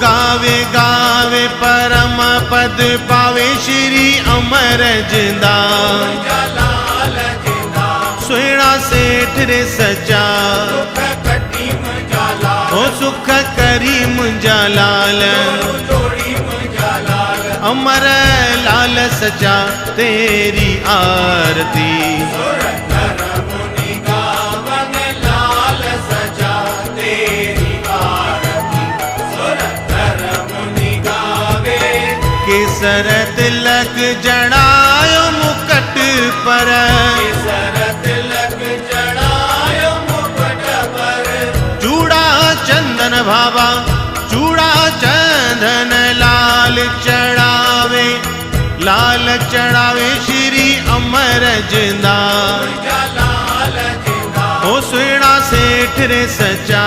गावे गावे परम पद पावे श्री अमर जिंदा सुहिणा सेठ रे सचा ओ सुख करी मुंजा लाल अमर लाल सचा तेरी आरती केसर तिलक जड़ायो मुकट पर चूड़ा चंदन भावा चूड़ा चंदन लाल चढ़ावे श्री अमर जिंदा ओ सुहिणा सेठ रे सचा